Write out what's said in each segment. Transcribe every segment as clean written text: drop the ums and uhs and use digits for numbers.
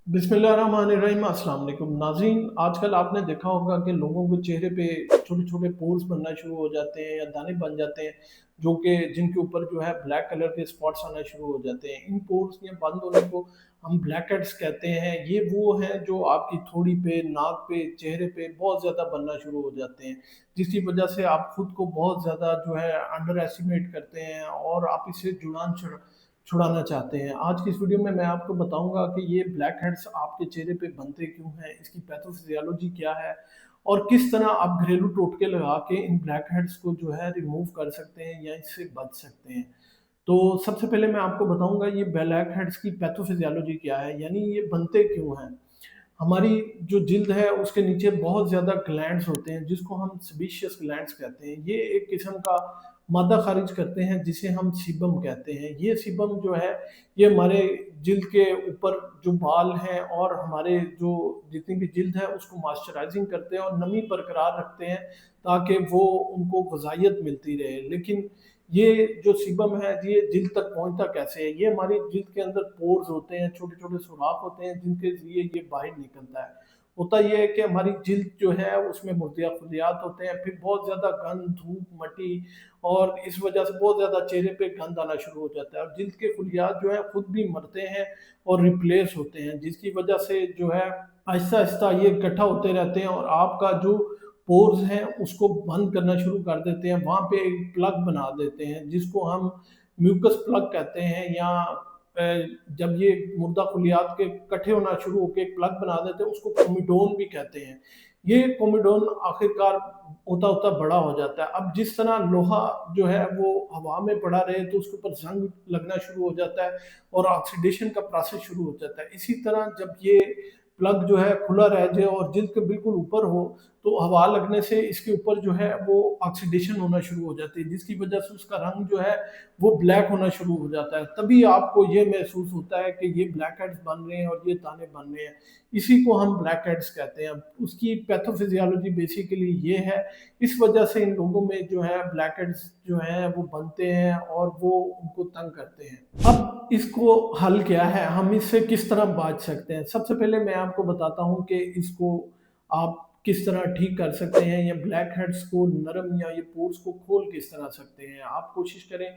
बिस्मिल्लाहिर्रहमानिर्रहीम, अस्सलाम वालेकुम नाज़रीन। आजकल आपने देखा होगा कि लोगों के चेहरे पे छोटे-छोटे पोर्स बनना शुरू हो जाते हैं या दाने बन जाते हैं, जो कि जिनके ऊपर जो है ब्लैक कलर के स्पॉट्स आना शुरू हो जाते हैं। इन पोर्स के बंद होने को हम ब्लैक हेड्स कहते हैं। ये वो हैं जो आपकी थोड़ी पे, नाक पे, चेहरे पे बहुत ज़्यादा बनना शुरू हो जाते हैं, जिसकी वजह से आप खुद को बहुत ज़्यादा जो है अंडर एस्टिमेट करते हैं और आप इससे जुड़ान छुड़ाना चाहते हैं। आज की इस वीडियो में मैं आपको बताऊंगा कि ये ब्लैक हेड्स आपके चेहरे पे बनते क्यों हैं, इसकी पैथोफिजियोलॉजी क्या है और किस तरह आप घरेलू टोटके लगा के इन ब्लैक हेड्स को जो है रिमूव कर सकते हैं या इससे बच सकते हैं। तो सबसे पहले मैं आपको बताऊंगा ये ब्लैक हेड्स की पैथोफिजियोलॉजी क्या है, यानी ये बनते क्यों हैं। हमारी जो जिल्द है उसके नीचे बहुत ज़्यादा ग्लैंड्स होते हैं जिसको हम सेबेशियस ग्लैंड्स कहते हैं। ये एक किस्म का मादा खारिज करते हैं जिसे हम सीबम कहते हैं। ये सीबम जो है ये हमारे जिल्द के ऊपर जो बाल हैं और हमारे जो जितनी भी जिल्द है उसको मॉइस्चराइजिंग करते हैं और नमी बरकरार रखते हैं ताकि वो उनको ग़िज़ाइयत मिलती रहे। लेकिन ये जो सीबम है ये जिल्द तक पहुंचता कैसे है? ये हमारी जिल्द के अंदर पोर्स होते हैं, छोटे छोटे सुराख होते हैं जिनके जरिए ये बाहर निकलता है। होता यह है कि हमारी जिल्द जो है उसमें मुर्दिया खलियात होते हैं, फिर बहुत ज़्यादा गंद, धूप, मट्टी और इस वजह से बहुत ज़्यादा चेहरे पे गंद आना शुरू हो जाता है और जिल्द के खलियात जो है खुद भी मरते हैं और रिप्लेस होते हैं, जिसकी वजह से जो है आहिस्ता आहिस्ता ये इकट्ठा होते रहते हैं और आपका जो पोर्स हैं उसको बंद करना शुरू कर देते हैं। वहाँ पे एक प्लग बना देते हैं जिसको हम म्यूकस प्लग कहते हैं या जब ये मुर्दा खलियात के इकट्ठे होना शुरू होकर एक प्लग बना देते हैं उसको कोमिडोन भी कहते हैं। ये कोमिडोन आखिरकार होता होता बड़ा हो जाता है। अब जिस तरह लोहा जो है वो हवा में पड़ा रहे तो उसके ऊपर जंग लगना शुरू हो जाता है और ऑक्सीडेशन का प्रोसेस शुरू हो जाता है। इसी तरह जब ये प्लग जो है खुला रह जाए और जिल्द के बिल्कुल ऊपर हो तो हवा लगने से इसके ऊपर जो है वो ऑक्सीडेशन होना शुरू हो जाती है, जिसकी वजह से उसका रंग जो है वो ब्लैक होना शुरू हो जाता है। तभी आपको ये महसूस होता है कि ये ब्लैक हेड्स बन रहे हैं और ये दाने बन रहे हैं। इसी को हम ब्लैक हेड्स कहते हैं। उसकी पैथोफिजियोलॉजी बेसिकली ये है। इस वजह से इन लोगों में जो है ब्लैक हेड्स जो हैं वो बनते हैं और वो उनको तंग करते हैं। अब इसको हल क्या है, हम इससे किस तरह बच सकते हैं? सबसे पहले मैं आपको बताता हूँ कि इसको आप किस तरह ठीक कर सकते हैं या ब्लैक हेड्स को नरम या ये पोर्स को खोल किस तरह सकते हैं। आप कोशिश करें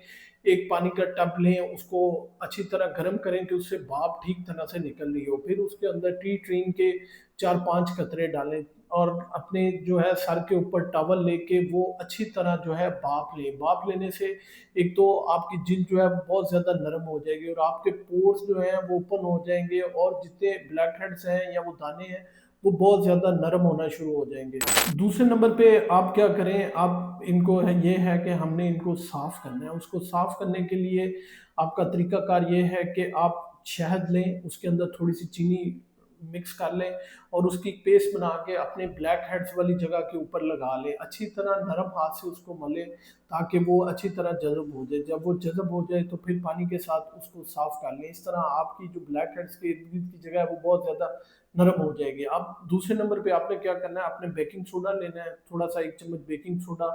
एक पानी का टब लें, उसको अच्छी तरह गर्म करें कि उससे भाप ठीक तरह से निकल रही हो, फिर उसके अंदर टी ट्रीन के 4-5 कतरे डालें और अपने जो है सर के ऊपर टॉवल लेके वो अच्छी तरह जो है भाप लें। भाप लेने से एक तो आपकी जिल्द जो है बहुत ज़्यादा नरम हो जाएगी और आपके पोर्स जो हैं वो ओपन हो जाएंगे और जितने ब्लैक हेड्स हैं या वो दाने हैं वो बहुत ज़्यादा नरम होना शुरू हो जाएंगे। दूसरे नंबर पे आप क्या करें, आप इनको है ये है कि हमने इनको साफ़ करना है। उसको साफ़ करने के लिए आपका तरीकाकार ये है कि आप शहद लें, उसके अंदर थोड़ी सी चीनी मिक्स कर लें और उसकी पेस्ट बना के अपने ब्लैक हेड्स वाली जगह के ऊपर लगा लें। अच्छी तरह नरम हाथ से उसको मलें ताकि वो अच्छी तरह जज़ब हो जाए। जब वो जज़ब हो जाए तो फिर पानी के साथ उसको साफ़ कर लें। इस तरह आपकी जो ब्लैक हेड्स के इर्द-गिर्द की जगह है वो बहुत ज़्यादा नरम हो जाएगी। अब दूसरे नंबर पे आपने क्या करना है, आपने बेकिंग सोडा लेना है, थोड़ा-सा 1 चम्मच बेकिंग सोडा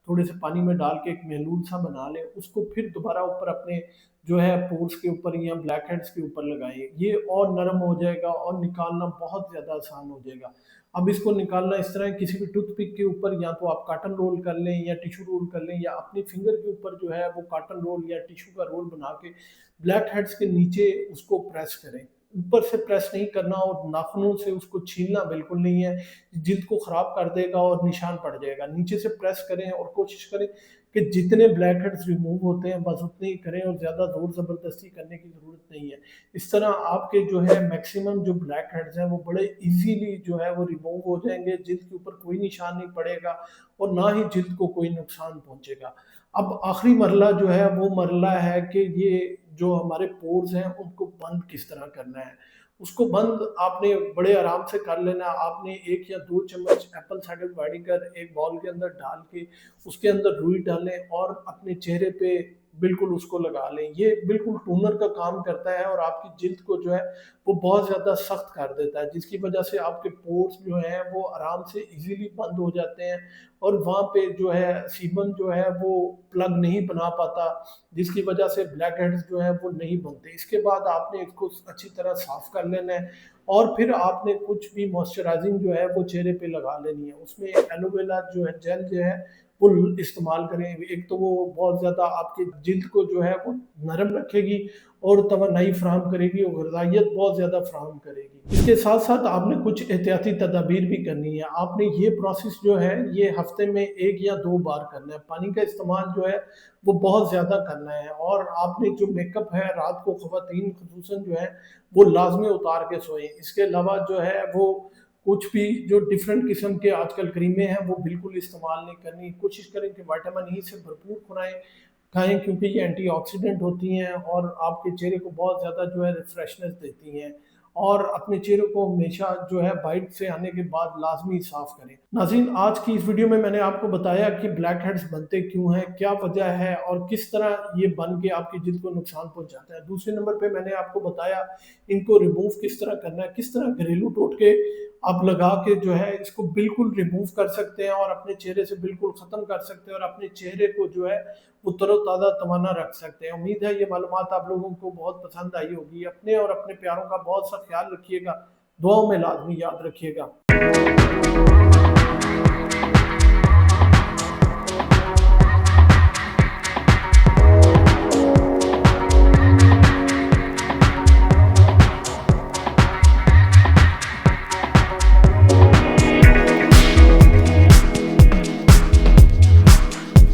थोड़े से पानी में डाल के एक महलूल सा बना लें। उसको फिर दोबारा ऊपर अपने जो है पोर्स के ऊपर या ब्लैक हेड्स के ऊपर लगाएँ। ये और नरम हो जाएगा और निकालना बहुत ज़्यादा आसान हो जाएगा। अब इसको निकालना इस तरह है, किसी भी टूथपिक के ऊपर या तो आप कॉटन रोल कर लें या टिश्यू रोल कर लें या अपनी फिंगर के ऊपर जो है वो कॉटन रोल या टिश्यू का रोल बना के ब्लैक हेड्स के नीचे उसको प्रेस करें। ऊपर से प्रेस नहीं करना और नाखूनों से उसको छीलना बिल्कुल नहीं है, जिल्द को ख़राब कर देगा और निशान पड़ जाएगा। नीचे से प्रेस करें और कोशिश करें कि जितने ब्लैक हेड्स रिमूव होते हैं बस उतने ही करें और ज़्यादा ज़ोर ज़बरदस्ती करने की ज़रूरत नहीं है। इस तरह आपके जो है मैक्सिमम जो ब्लैक हेड्स हैं वो बड़े ईज़िली जो है वो रिमूव हो जाएँगे, जिल्द के ऊपर कोई निशान नहीं पड़ेगा और ना ही जिल्द को कोई नुकसान पहुँचेगा। अब आखिरी मरला जो है वो मरला है कि ये जो हमारे पोर्स हैं उनको बंद किस तरह करना है। उसको बंद आपने बड़े आराम से कर लेना। आपने 1 या 2 चम्मच एप्पल साइडर विनेगर एक बाउल के अंदर डाल के उसके अंदर रुई डालें और अपने चेहरे पे बिल्कुल उसको लगा लें। ये बिल्कुल टोनर का काम करता है और आपकी जिल्द को जो है वो बहुत ज़्यादा सख्त कर देता है, जिसकी वजह से आपके पोर्स जो हैं वो आराम से ईज़िली बंद हो जाते हैं और वहाँ पे जो है सीबम जो है वो प्लग नहीं बना पाता, जिसकी वजह से ब्लैक हेड्स जो हैं वो नहीं बनते। इसके बाद आपने इसको अच्छी तरह साफ़ कर लेना है और फिर आपने कुछ भी मॉइस्चराइज़िंग जो है वो चेहरे पे लगा लेनी है। उसमें एलोवेरा जो है जेल जो है वो इस्तेमाल करें। एक तो वो बहुत ज़्यादा आपकी जिल्द को जो है वो नरम रखेगी और तवानाई फ़राहम करेगी और ग़िज़ाइयत बहुत ज़्यादा फ़राहम करेगी। इसके साथ-साथ आपने कुछ एहतियाती तदाबीर भी करनी है। आपने ये प्रोसेस जो है ये हफ़्ते में 1 या 2 बार करना है। पानी का इस्तेमाल जो है वो बहुत ज़्यादा करना है और आपने जो मेकअप है रात को ख़वातीन ख़ुसूसन जो है वो लाज़मी उतार के सोएँ। इसके अलावा जो है वो कुछ भी जो डिफरेंट किस्म के आजकल क्रीमें हैं वो बिल्कुल इस्तेमाल नहीं करनी। कोशिश करें कि विटामिन ई से भरपूर खुराएँ खाएँ क्योंकि ये एंटीऑक्सीडेंट होती हैं और आपके चेहरे को बहुत ज़्यादा जो है रिफ्रेशनेस देती हैं और अपने चेहरे को हमेशा जो है बाइट से आने के बाद लाज़मी साफ़ करें। नाज़रीन, आज की इस वीडियो में मैंने आपको बताया कि ब्लैक हेड्स बनते क्यों हैं, क्या वजह है और किस तरह ये बन के आपकी जिल्द को नुकसान पहुँचाता है। दूसरे नंबर पे मैंने आपको बताया इनको रिमूव किस तरह करना है, किस तरह घरेलू टोटके आप लगा के जो है इसको बिल्कुल रिमूव कर सकते हैं और अपने चेहरे से बिल्कुल ख़त्म कर सकते हैं और अपने चेहरे को जो है वो तरोताज़ा तवाना रख सकते हैं। उम्मीद है ये मालूमात आप लोगों को बहुत पसंद आई होगी। अपने और अपने प्यारों का बहुत सा ख़्याल रखिएगा। दुआओं में लाज़मी याद रखिएगा।